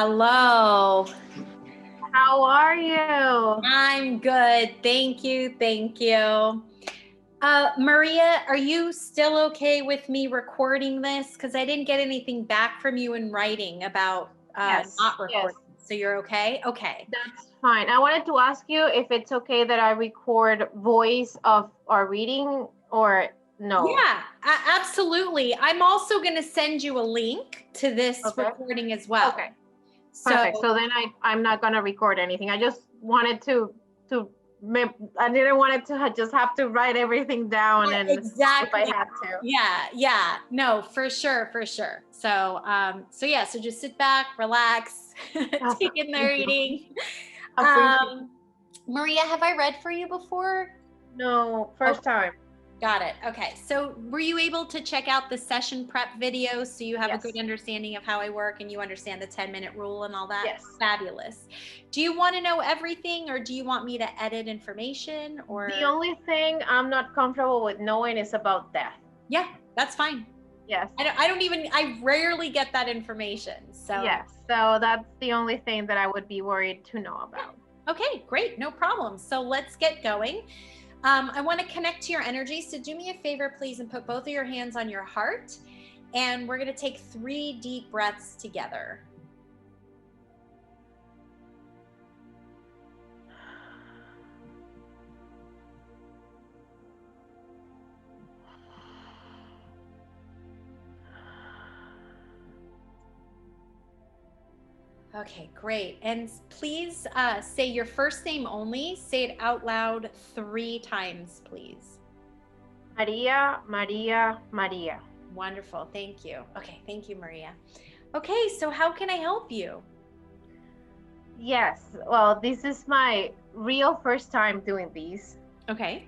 Hello. How are you? I'm good. Thank you. Thank you. Maria, are you still okay with me recording this? Because I didn't get anything back from you in writing about Yes, not yes, recording. So you're okay? Okay. that's fine. I wanted to ask you if it's okay that I record voice of our reading or no. Yeah, absolutely. I'm also going to send you a link to this Okay. recording as well. Okay. So Perfect. So then I'm not gonna record anything. I just wanted I didn't want it to just have to write everything down and exactly. if I had to. Yeah. No, for sure, for sure. So, so just sit back, relax, take in the Thank you. reading. Appreciate it. Maria, have I read for you before? No, first time. Got it. Okay. So were you able to check out the session prep video so you have a Yes. good understanding of how I work and you understand the 10-minute rule and all that? Yes. Fabulous. Do you want to know everything or do you want me to edit information or? The only thing I'm not comfortable with knowing is about death. Yeah, that's fine. Yes. I rarely get that information. So yes. So that's the only thing that I would be worried to know about. Okay, great. No problem. So let's get going. I want to connect to your energy. So do me a favor, please, and put both of your hands on your heart. And we're going to take 3 deep breaths together. Okay, great. And please say your first name only. Say it out loud 3 times, please. Maria, Maria, Maria. Wonderful. Thank you. Okay, thank you, Maria. Okay, so how can I help you? Yes. Well, this is my real first time doing these. Okay.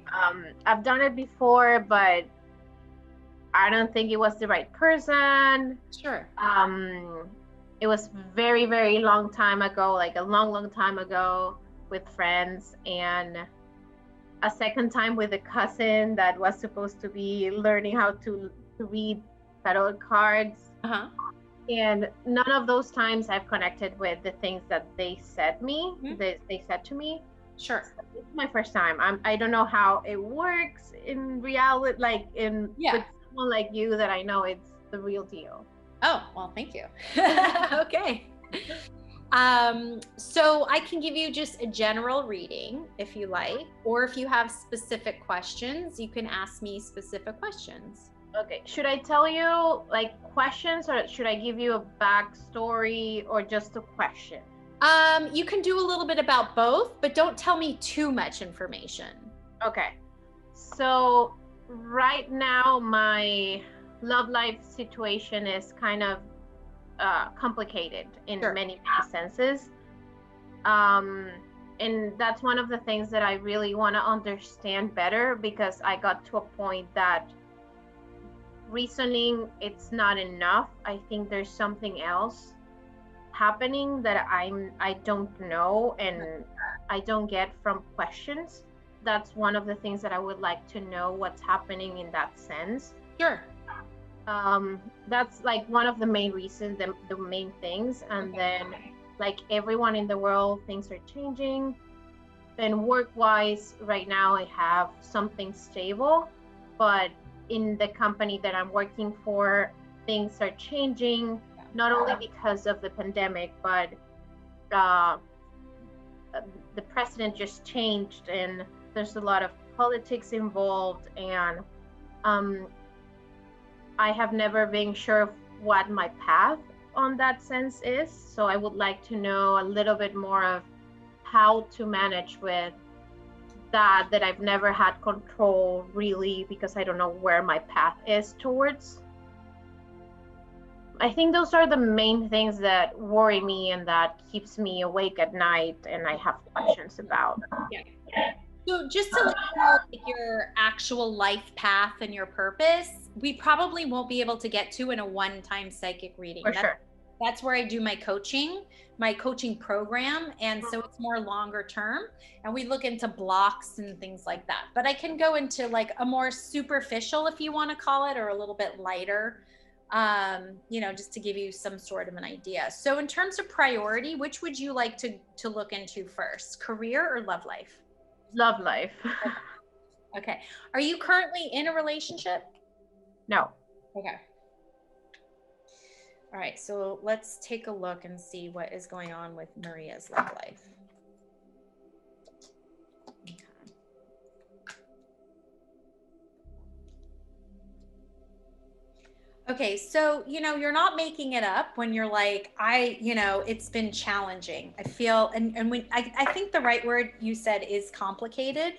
I've done it before, but I don't think it was the right person. Sure. It was very, very long time ago, like a long, long time ago with friends, and a second time with a cousin that was supposed to be learning how to read tarot cards. Uh-huh. And none of those times I've connected with the things that they said me. Mm-hmm. They said to me. Sure. So this is my first time. I don't know how it works in reality, like with someone like you that I know it's the real deal. Oh, well, thank you. Okay. So I can give you just a general reading if you like, or if you have specific questions, you can ask me specific questions. Okay. Should I tell you like questions or should I give you a backstory or just a question? You can do a little bit about both, but don't tell me too much information. Okay. So right now my love life situation is kind of complicated in many senses. And that's one of the things that I really want to understand better because I got to a point that reasoning it's not enough. I think there's something else happening that I don't know and I don't get from questions. That's one of the things that I would like to know what's happening in that sense. Sure. That's like one of the main reasons, the main things. And then like everyone in the world, things are changing. And work-wise, right now I have something stable, but in the company that I'm working for, things are changing, not only because of the pandemic, but the president just changed and there's a lot of politics involved, and I have never been sure of what my path on that sense is. So I would like to know a little bit more of how to manage with that I've never had control really, because I don't know where my path is towards. I think those are the main things that worry me and that keeps me awake at night and I have questions about. Yeah. So just to let you know your actual life path and your purpose, we probably won't be able to get to in a one-time psychic reading. For sure. That's where I do my coaching program. And so it's more longer term and we look into blocks and things like that. But I can go into like a more superficial, if you want to call it, or a little bit lighter just to give you some sort of an idea. So in terms of priority, which would you like to look into first, career or love life? Love life. Okay. Are you currently in a relationship? No. Okay. All right. So let's take a look and see what is going on with Maria's love life. Okay, so you're not making it up when you're like, it's been challenging. I feel, and when I think the right word you said is complicated.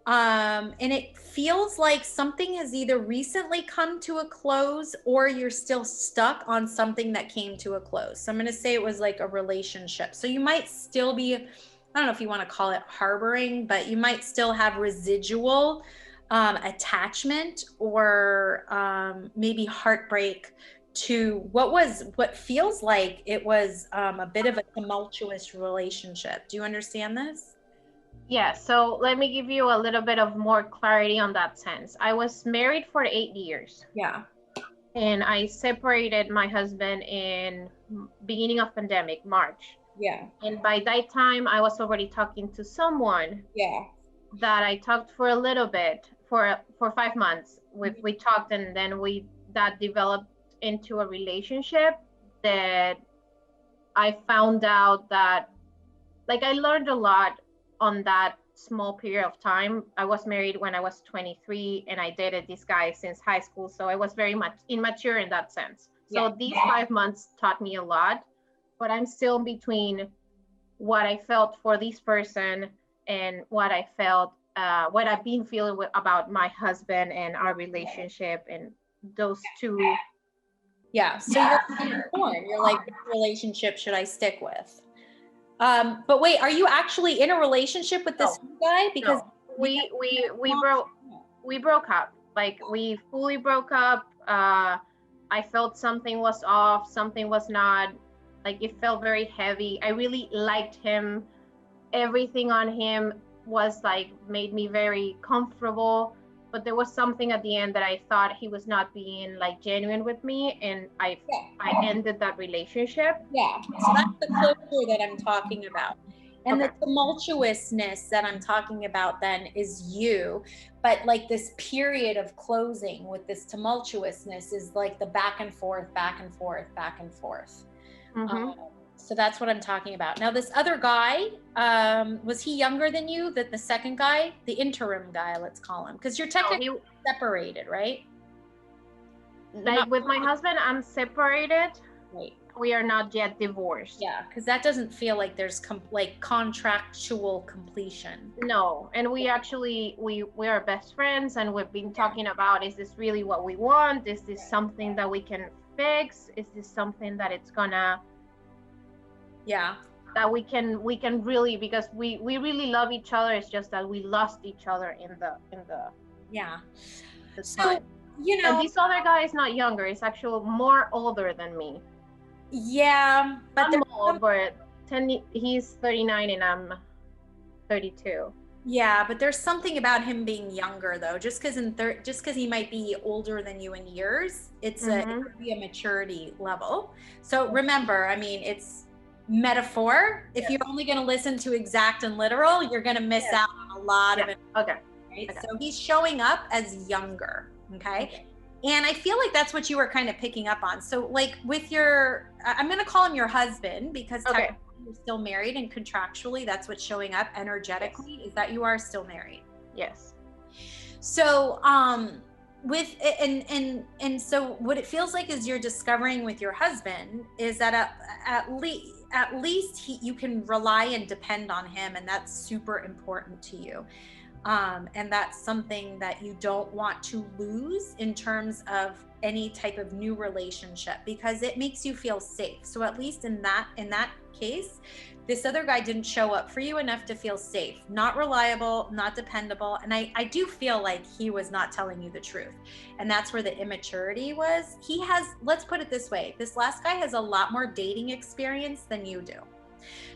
And it feels like something has either recently come to a close or you're still stuck on something that came to a close. So I'm going to say it was like a relationship. So you might still be, I don't know if you want to call it harboring, but you might still have residual attachment or maybe heartbreak to what feels like it was a bit of a tumultuous relationship. Do you understand this? Yeah, so let me give you a little bit of more clarity on that sense. I was married for 8 years. Yeah. And I separated my husband in beginning of pandemic, March. Yeah. And by that time, I was already talking to someone. Yeah. That I talked for a little bit for 5 months. We talked, and then that developed into a relationship that I found out that, like, I learned a lot on that small period of time. I was married when I was 23, and I dated this guy since high school, so I was very much immature in that sense. So Yeah. these 5 months taught me a lot, but I'm still between what I felt for this person and what I felt, what I've been feeling about my husband and our relationship, and those two. Yeah. So you're torn. You're like, which relationship should I stick with? But wait, are you actually in a relationship with this guy? Because we broke up. Like, we fully broke up. I felt something was off, something was not, like, it felt very heavy. I really liked him. Everything on him was like, made me very comfortable, but there was something at the end that I thought he was not being like genuine with me, and I ended that relationship. Yeah. So that's the closure that I'm talking about. And the tumultuousness that I'm talking about then is you. But like this period of closing with this tumultuousness is like the back and forth, back and forth, back and forth. So that's what I'm talking about. Now, this other guy, was he younger than you? The second guy, the interim guy, let's call him, because you're technically separated, right? Like, with my husband, I'm separated. Right. We are not yet divorced. Yeah, because that doesn't feel like there's like contractual completion. No, and we actually we are best friends, and we've been talking about, is this really what we want? Is this something that we can fix? Is this something that it's gonna, that we can really, because we really love each other. It's just that we lost each other in the so, and this other guy is not younger, he's actually more older than me. Yeah, but I'm old, but he's 39 and I'm 32. Yeah, but there's something about him being younger, though. Just because he might be older than you in years, it could be a maturity level. So remember, I mean, it's metaphor. If you're only going to listen to exact and literal, you're going to miss out on a lot of it. Okay. Right? So he's showing up as younger. Okay. And I feel like that's what you were kind of picking up on. So like with I'm going to call him your husband, because technically you're still married, and contractually that's what's showing up energetically, is that you are still married. Yes. So so what it feels like is you're discovering with your husband is that at least you can rely and depend on him, and that's super important to you. And that's something that you don't want to lose in terms of any type of new relationship, because it makes you feel safe. So at least in that case, this other guy didn't show up for you enough to feel safe, not reliable, not dependable. And I do feel like he was not telling you the truth. And that's where the immaturity was. Let's put it this way, this last guy has a lot more dating experience than you do.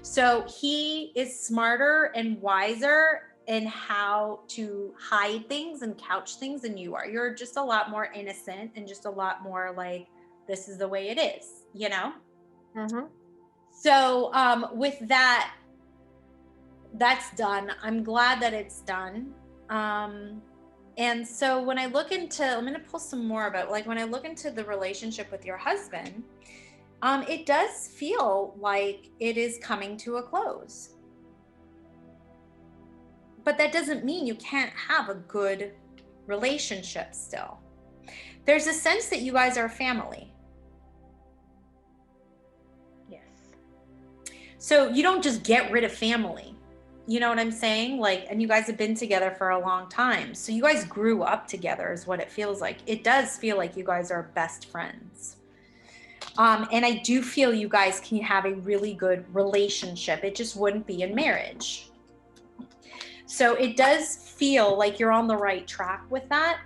So he is smarter and wiser in how to hide things and couch things than you are. You're just a lot more innocent and just a lot more like this is the way it is, you know? Mm-hmm. So with that, that's done. I'm glad that it's done. And so when I look into, I'm going to pull some more about, like, when I look into the relationship with your husband, it does feel like it is coming to a close. But that doesn't mean you can't have a good relationship still. There's a sense that you guys are family. Yes. So you don't just get rid of family. You know what I'm saying? Like, and you guys have been together for a long time. So you guys grew up together is what it feels like. It does feel like you guys are best friends. And I do feel you guys can have a really good relationship. It just wouldn't be in marriage. So it does feel like you're on the right track with that.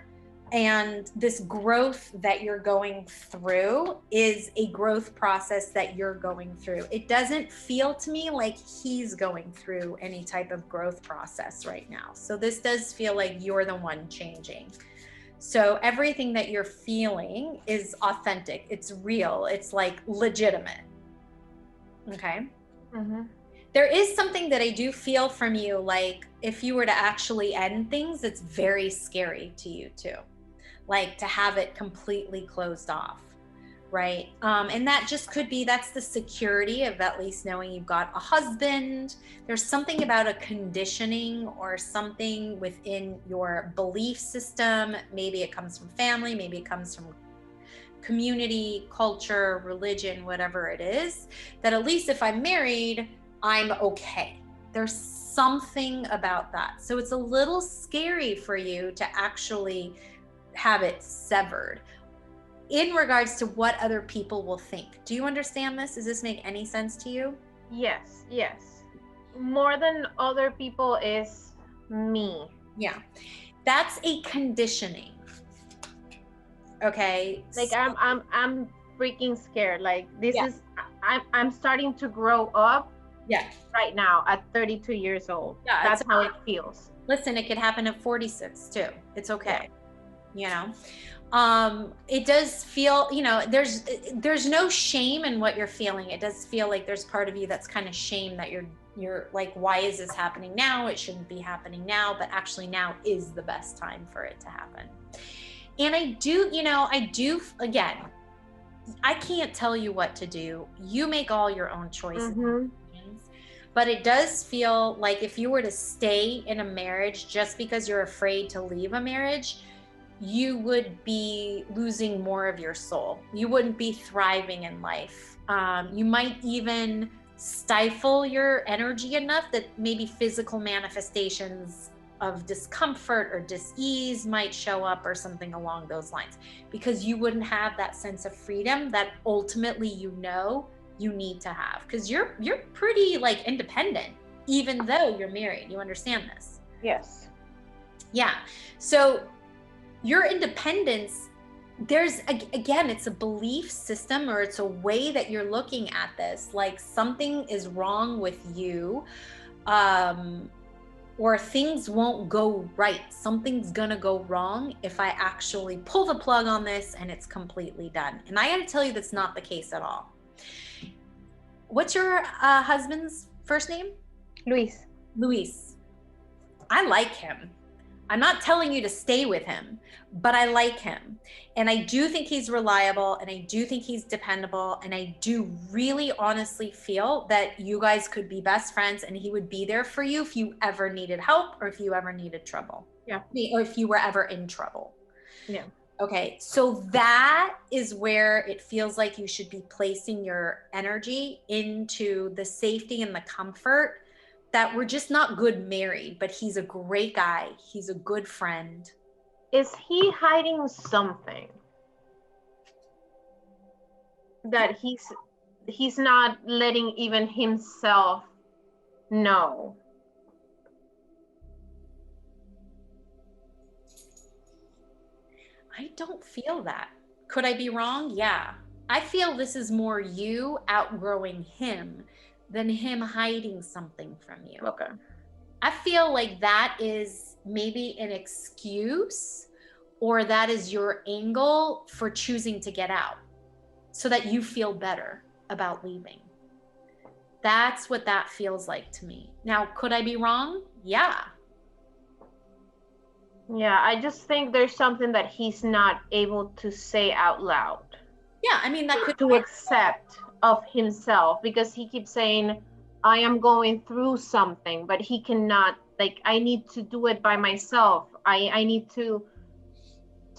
And this growth that you're going through is a growth process that you're going through. It doesn't feel to me like he's going through any type of growth process right now. So this does feel like you're the one changing. So everything that you're feeling is authentic. It's real. It's like legitimate. Okay. Mm-hmm. There is something that I do feel from you, like if you were to actually end things, it's very scary to you too. Like to have it completely closed off, right? And that just could be, that's the security of at least knowing you've got a husband. There's something about a conditioning or something within your belief system. Maybe it comes from family, maybe it comes from community, culture, religion, whatever it is, that at least if I'm married, I'm okay. There's something about that. So it's a little scary for you to actually have it severed in regards to what other people will think. Do you understand this? Does this make any sense to you? Yes, yes. More than other people is me. Yeah. That's a conditioning. Okay. Like I'm freaking scared. Like this Yeah. is I'm starting to grow up Yeah. right now at 32 years old. Yeah, That's how it feels. Listen, it could happen at 46 too. It's okay. You know, it does feel, you know, there's no shame in what you're feeling. It does feel like there's part of you that's kind of shame that you're like, why is this happening now? It shouldn't be happening now, but actually now is the best time for it to happen. And I do, again, I can't tell you what to do. You make all your own choices. Mm-hmm. But it does feel like if you were to stay in a marriage just because you're afraid to leave a marriage, you would be losing more of your soul. You wouldn't be thriving in life. You might even stifle your energy enough that maybe physical manifestations of discomfort or dis-ease might show up or something along those lines, because you wouldn't have that sense of freedom that ultimately you need to have, because you're pretty like independent even though you're married. You understand this? Yes. Yeah. So your independence, there's again, it's a belief system, or it's a way that you're looking at this, like something is wrong with you, or things won't go right. Something's gonna go wrong if I actually pull the plug on this and it's completely done. And I gotta tell you, that's not the case at all. What's your husband's first name? Luis. Luis. I like him. I'm not telling you to stay with him, but I like him. And I do think he's reliable, and I do think he's dependable. And I do really honestly feel that you guys could be best friends, and he would be there for you if you ever needed help, or if you ever needed trouble. Yeah. Or if you were ever in trouble. Yeah. Okay. So that is where it feels like you should be placing your energy, into the safety and the comfort that we're just not good married, but he's a great guy. He's a good friend. Is he hiding something that he's not letting even himself know? I don't feel that. Could I be wrong? Yeah. I feel this is more you outgrowing him than him hiding something from you. Okay. I feel like that is maybe an excuse, or that is your angle for choosing to get out. so that you feel better about leaving. That's what that feels like to me. Now, could I be wrong? Yeah. Yeah, I just think there's something that he's not able to say out loud. Yeah, I mean, that could to accept of himself, because he keeps saying, I am going through something, but he cannot, like, I need to do it by myself. I need to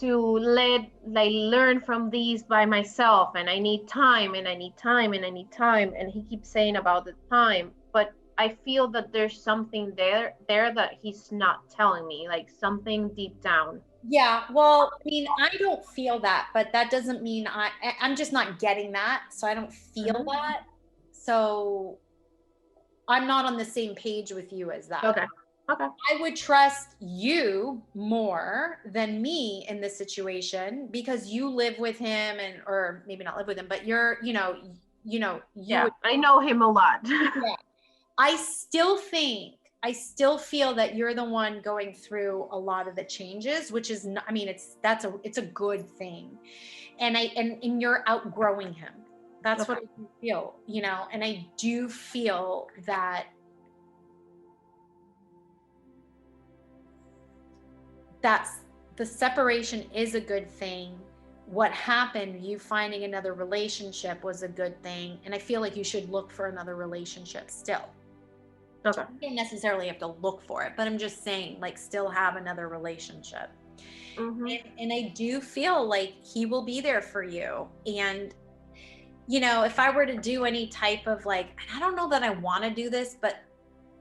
learn from these by myself, and I need time, and I need time, and I need time. And he keeps saying about the time, but I feel that there's something there that he's not telling me, like something deep down. Yeah, well, I mean, I don't feel that, but that doesn't mean I'm just not getting that, so I don't feel that. So I'm not on the same page with you as that. Okay. I would trust you more than me in this situation because you live with him, and or maybe not live with him, but you're, Yeah, I know him a lot. Yeah. I still feel that you're the one going through a lot of the changes, which is, I mean, it's a good thing. And you're outgrowing him. That's what I feel, and I do feel that the separation is a good thing. What happened, you finding another relationship, was a good thing. And I feel like you should look for another relationship still. Okay. You don't necessarily have to look for it, but I'm just saying, like, still have another relationship. And I do feel like he will be there for you. And, if I were to do any type of, like, I don't know that I want to do this, but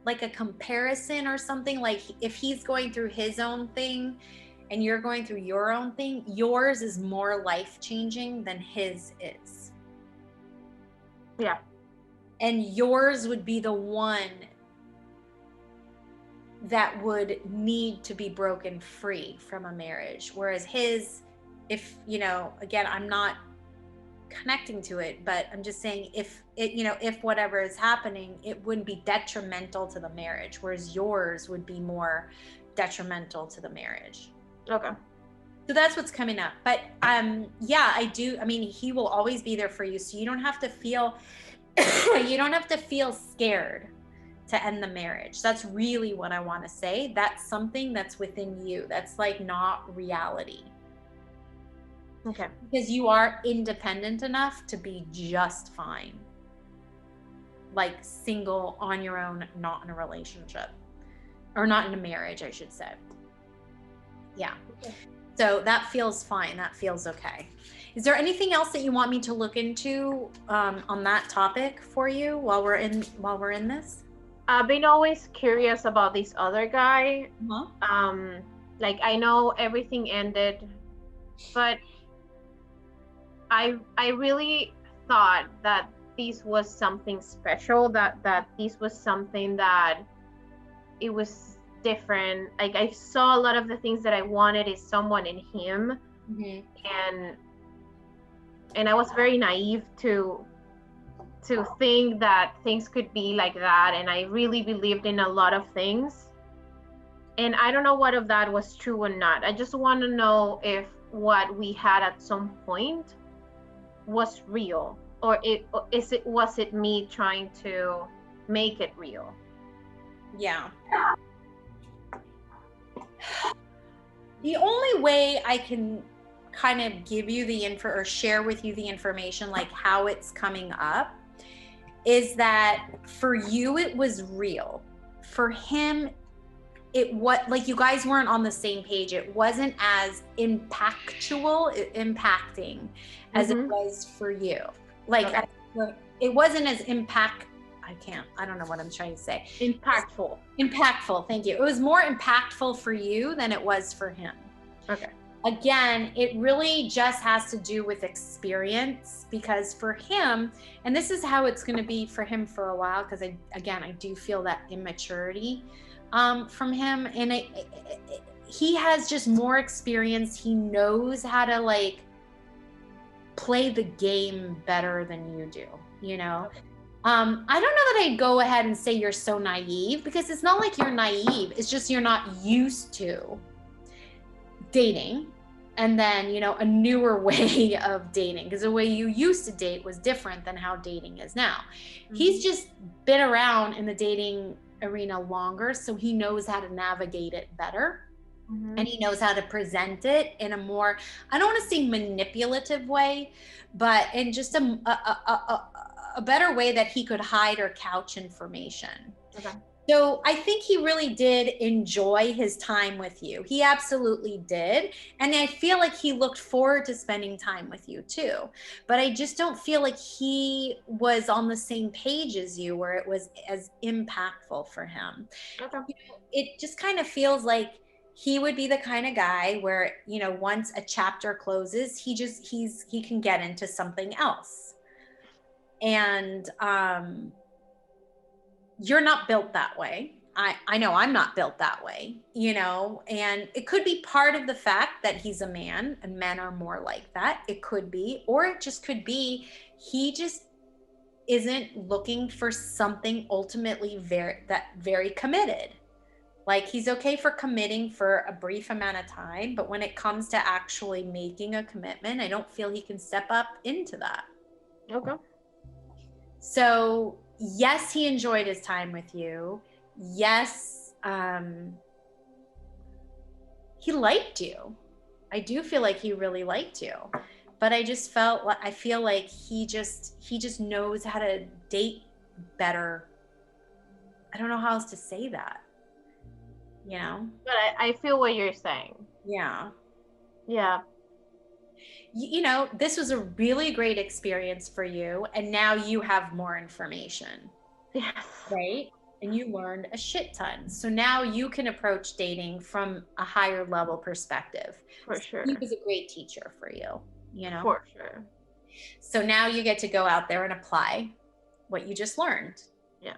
like a comparison or something, like if he's going through his own thing and you're going through your own thing, yours is more life-changing than his is. Yeah. And yours would be the one that would need to be broken free from a marriage. Whereas his, if, again, I'm not connecting to it, but I'm just saying, if whatever is happening, it wouldn't be detrimental to the marriage, whereas yours would be more detrimental to the marriage. Okay. So that's what's coming up. But yeah, I do. I mean, he will always be there for you. So you don't have to feel scared to end the marriage. That's really what I want to say. That's something that's within you. That's like not reality. Okay. Because you are independent enough to be just fine. Like single, on your own, not in a relationship. Or not in a marriage, I should say. Yeah. Okay. So that feels fine. That feels okay. Is there anything else that you want me to look into on that topic for you while we're in this? I've been always curious about this other guy. Like, I know everything ended, but I really thought that this was something special, that this was something that it was different. Like, I saw a lot of the things that I wanted is someone in him. And I was very naive to think that things could be like that, and I really believed in a lot of things, and I don't know what of that was true or not. I just want to know if what we had at some point was real, or was it me trying to make it real? Yeah. The only way I can kind of give you the info or share with you the information, like how it's coming up, is that for you it was real. For him, it was like you guys weren't on the same page. It wasn't as impacting as it was for you. Like, it wasn't as I don't know what I'm trying to say. Impactful, thank you. It was more impactful for you than it was for him. Okay. Again, it really just has to do with experience, because for him, and this is how it's going to be for him for a while, because I do feel that immaturity from him, and he has just more experience. He knows how to like play the game better than you do, I don't know that I'd go ahead and say you're so naive, because it's not like you're naive. It's just you're not used to dating. and then, you know, a newer way of dating, because the way you used to date was different than how dating is now. He's just been around in the dating arena longer, so he knows how to navigate it better. And he knows how to present it in a more, I don't want to say manipulative way, but in just a better way that he could hide or couch information. Okay. So I think he really did enjoy his time with you. He absolutely did. And I feel like he looked forward to spending time with you too. But I just don't feel like he was on the same page as you, where it was as impactful for him. Okay. You know, it just kind of feels like he would be the kind of guy where, you know, once a chapter closes, he can get into something else. And you're not built that way. I know I'm not built that way, you know, and it could be part of the fact that he's a man and men are more like that. It could be, or it just could be he just isn't looking for something ultimately very committed. Like, he's okay for committing for a brief amount of time, but when it comes to actually making a commitment, I don't feel he can step up into that. Okay. So yes, he enjoyed his time with you. Yes, he liked you. I do feel like he really liked you, but I feel like he just knows how to date better. I don't know how else to say that, you know? But I feel what you're saying. Yeah. Yeah. You know, this was a really great experience for you, and now you have more information. Yes. Right? And you learned a shit ton. So now you can approach dating from a higher level perspective. For sure. He was a great teacher for you, you know? For sure. So now you get to go out there and apply what you just learned. Yeah.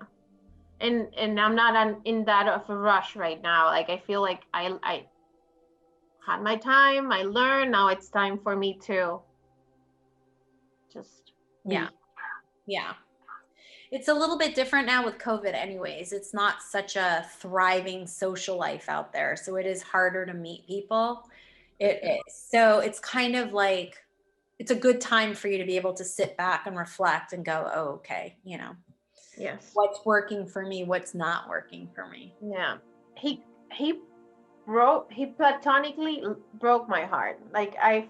And I'm not in that of a rush right now. Like, I feel like I had my time, I learned, now it's time for me to just Yeah. It's a little bit different now with COVID anyways. It's not such a thriving social life out there, so it is harder to meet people. It is. So it's kind of like, it's a good time for you to be able to sit back and reflect and go, oh, okay, you know, Yes. what's working for me, what's not working for me. Yeah. He platonically broke my heart. Like, I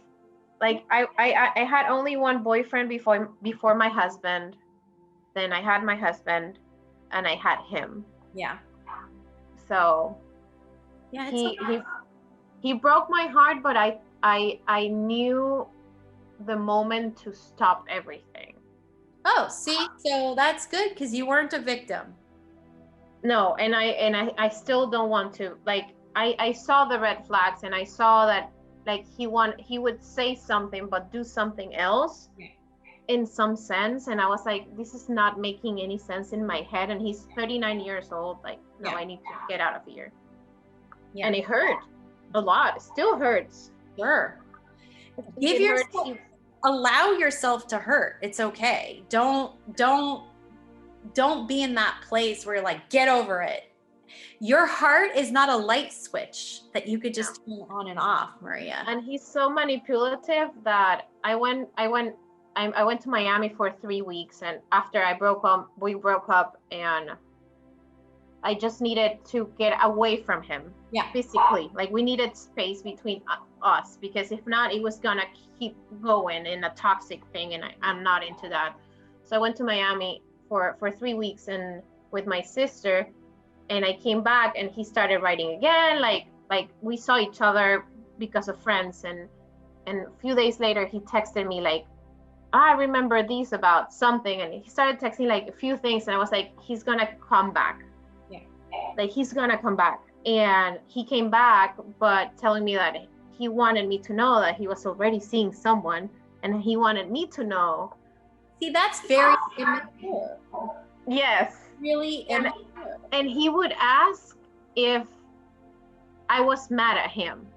had only one boyfriend before my husband. Then I had my husband, and I had him. Yeah. So Yeah, he broke my heart, but I knew the moment to stop everything. Oh, see, so that's good, because you weren't a victim. No, and I still don't want to. Like, I saw the red flags, and I saw that, like, he would say something but do something else. Yeah. In some sense, and I was like, this is not making any sense in my head, and he's 39 years old. Like, no, yeah. I need to get out of here. Yeah. And it hurt a lot. It still hurts. Sure. Allow yourself to hurt. It's okay. Don't be in that place where you're like, get over it. Your heart is not a light switch that you could just turn on and off, Maria. And he's so manipulative that I went to Miami for 3 weeks, and after we broke up, and I just needed to get away from him. Yeah. Physically, like, we needed space between us, because if not, it was gonna keep going in a toxic thing, and I'm not into that. So I went to Miami for 3 weeks and with my sister, and I came back, and he started writing again. Like we saw each other because of friends, and a few days later he texted me like, I remember these about something, and he started texting like a few things, and I was like, he's gonna come back. Yeah. Like, he's gonna come back. And he came back, but telling me that he wanted me to know that he was already seeing someone, and he wanted me to know. See, that's very immature. Yes. Really immature. And he would ask if I was mad at him.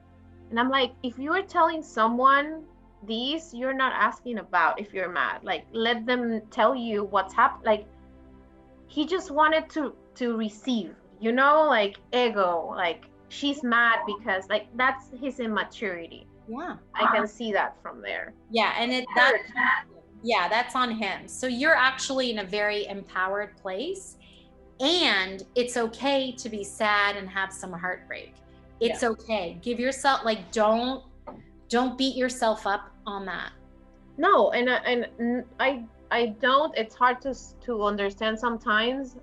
And I'm like, if you are telling someone these, you're not asking about if you're mad. Like, let them tell you what's happened. Like, he just wanted to receive, you know, like, ego, like, she's mad because, like, that's his immaturity. Yeah. I can see that from there. Yeah. And that's on him. So you're actually in a very empowered place, and it's okay to be sad and have some heartbreak. It's okay. Give yourself, like, don't beat yourself up on that. No, and I don't. It's hard to understand sometimes,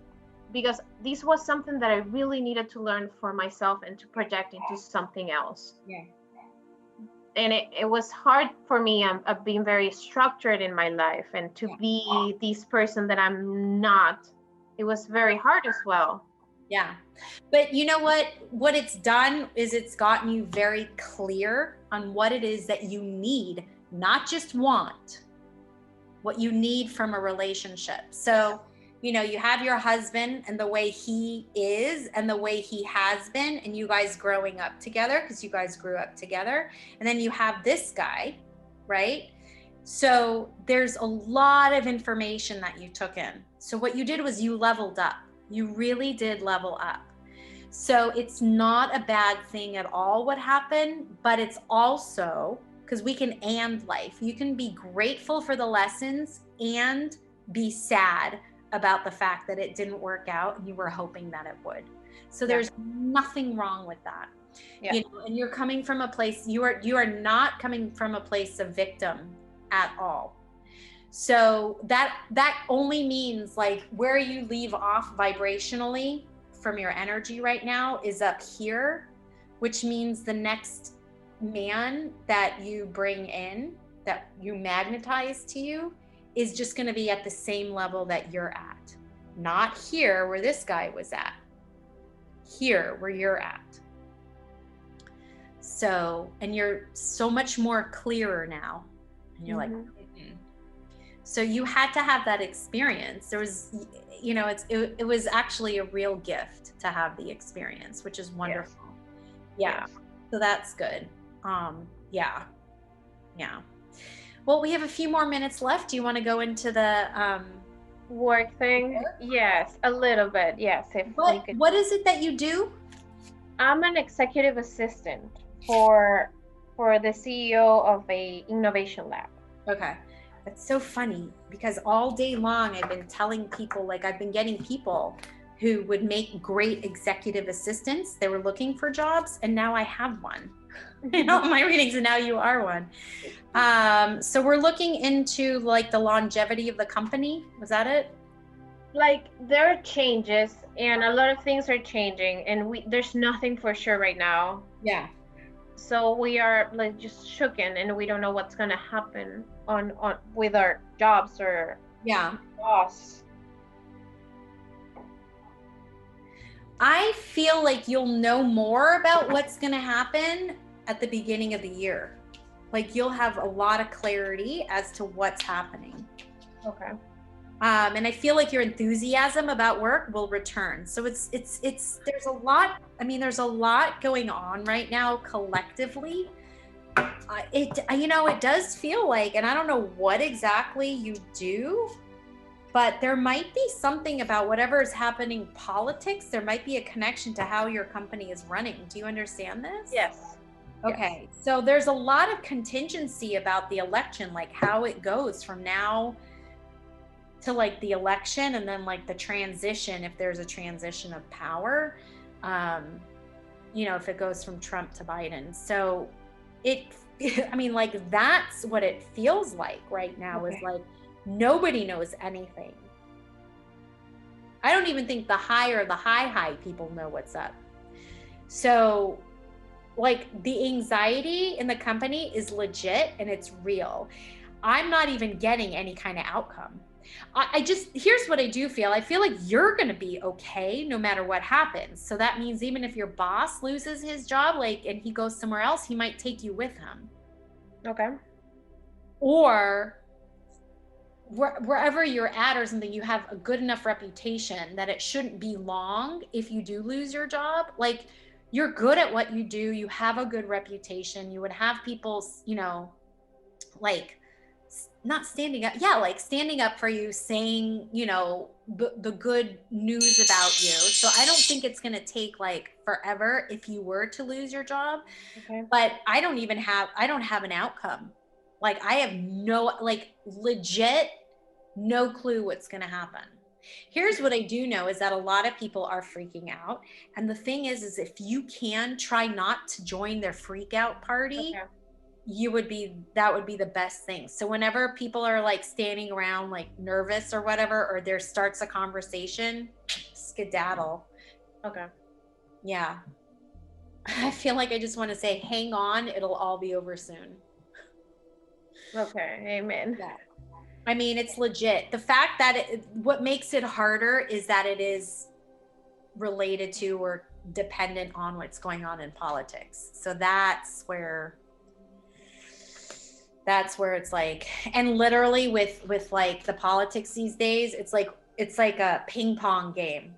because this was something that I really needed to learn for myself and to project into something else. Yeah. And it was hard for me. I'm being very structured in my life, and to be this person that I'm not, it was very hard as well. Yeah. But you know what it's done is it's gotten you very clear on what it is that you need, not just want, what you need from a relationship. So, you know, you have your husband and the way he is and the way he has been, and you guys growing up together because you guys grew up together. And then you have this guy, right? So there's a lot of information that you took in. So what you did was you leveled up. You really did level up. So it's not a bad thing at all what happened, but it's also, because we can and life. You can be grateful for the lessons and be sad about the fact that it didn't work out and you were hoping that it would. So there's nothing wrong with that. Yeah. You know, and you're coming from a place, you are not coming from a place of victim at all. So that only means, like, where you leave off vibrationally from your energy right now is up here, which means the next man that you bring in, that you magnetize to you, is just going to be at the same level that you're at. Not here where this guy was at. Here where you're at. So, and you're so much more clearer now. And you're like, So you had to have that experience. There was, you know, it was actually a real gift to have the experience, which is wonderful. Yeah. So that's good. Yeah. Well, we have a few more minutes left. Do you want to go into the work thing? Yes, a little bit. Yes. What is it that you do? I'm an executive assistant for the CEO of a innovation lab. Okay. That's so funny, because all day long I've been telling people, like, I've been getting people who would make great executive assistants. They were looking for jobs, and now I have one. You know, my readings, and now you are one. So we're looking into, like, the longevity of the company. Was that it? Like, there are changes, and a lot of things are changing, and there's nothing for sure right now. Yeah. So we are, like, just shooken, and we don't know what's gonna happen on with our jobs or boss. I feel like you'll know more about what's gonna happen at the beginning of the year. Like, you'll have a lot of clarity as to what's happening. Okay. And I feel like your enthusiasm about work will return. So it's there's a lot. I mean, there's a lot going on right now collectively. It does feel like, and I don't know what exactly you do, but there might be something about whatever is happening politics. There might be a connection to how your company is running. Do you understand this? Yes. Okay. Yes. So there's a lot of contingency about the election, like how it goes from now to, like, the election, and then, like, the transition, if there's a transition of power, if it goes from Trump to Biden. So I mean, like, that's what it feels like right now. Okay. Is like nobody knows anything. I don't even think the high people know what's up. So, like, the anxiety in the company is legit and it's real. I'm not even getting any kind of outcome. Here's what I do feel. I feel like you're going to be okay no matter what happens. So that means even if your boss loses his job, like, and he goes somewhere else, he might take you with him. Okay. Or wherever you're at or something, you have a good enough reputation that it shouldn't be long if you do lose your job. Like, you're good at what you do. You have a good reputation. You would have people, like, not standing up. Yeah, like standing up for you, saying, you know, the good news about you. So I don't think it's going to take like forever if you were to lose your job. Okay. But I don't have an outcome. Like I have no, like legit, no clue what's going to happen. Here's what I do know is that a lot of people are freaking out. And the thing is if you can try not to join their freak out party, Okay. that would be the best thing. So whenever people are like standing around like nervous or whatever, or there starts a conversation, skedaddle. Okay. Yeah. I feel like I just want to say, hang on, it'll all be over soon. Okay. Amen. Yeah. I mean, it's legit. The fact that what makes it harder is that it is related to or dependent on what's going on in politics. So that's where it's like, and literally with like the politics these days, it's like a ping pong game.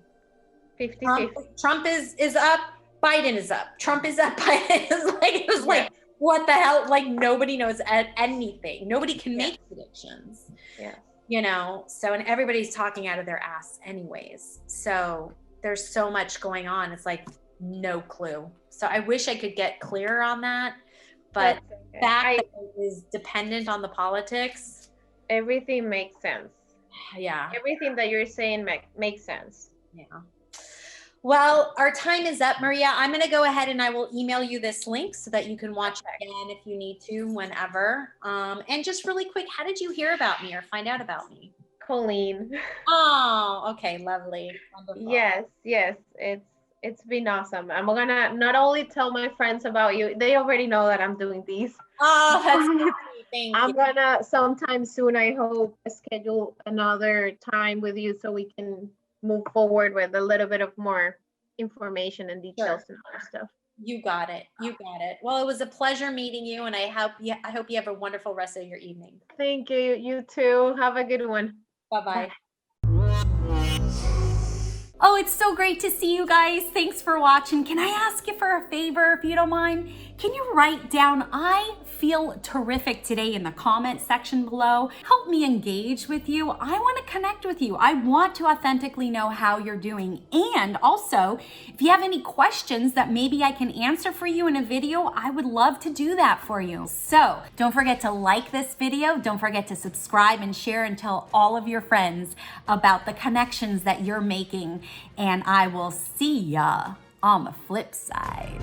50-50. Trump is up, Biden is up. Trump is up, Biden is like, it was like, what the hell? Like nobody knows anything. Nobody can make predictions. Yeah. You know, so, and everybody's talking out of their ass anyways. So there's so much going on. It's like no clue. So I wish I could get clearer on that. But that is dependent on the politics. Everything makes sense. Yeah. Everything that you're saying makes sense. Yeah. Well, our time is up, Maria. I'm going to go ahead and I will email you this link so that you can watch it again if you need to, whenever. And just really quick, how did you hear about me or find out about me? Colleen. Oh, okay. Lovely. Wonderful. Yes. It's been awesome. I'm gonna not only tell my friends about you, they already know that I'm doing these. Oh, that's great. Thank you. I'm gonna sometime soon, I hope, schedule another time with you so we can move forward with a little bit of more information and details and other stuff. You got it. Well, it was a pleasure meeting you, and I hope you have a wonderful rest of your evening. Thank you. You too. Have a good one. Bye-bye. Oh, it's so great to see you guys. Thanks for watching. Can I ask you for a favor if you don't mind? Can you write down, I feel terrific today in the comment section below? Help me engage with you. I want to connect with you. I want to authentically know how you're doing. And also, if you have any questions that maybe I can answer for you in a video, I would love to do that for you. So don't forget to like this video. Don't forget to subscribe and share and tell all of your friends about the connections that you're making. And I will see ya on the flip side.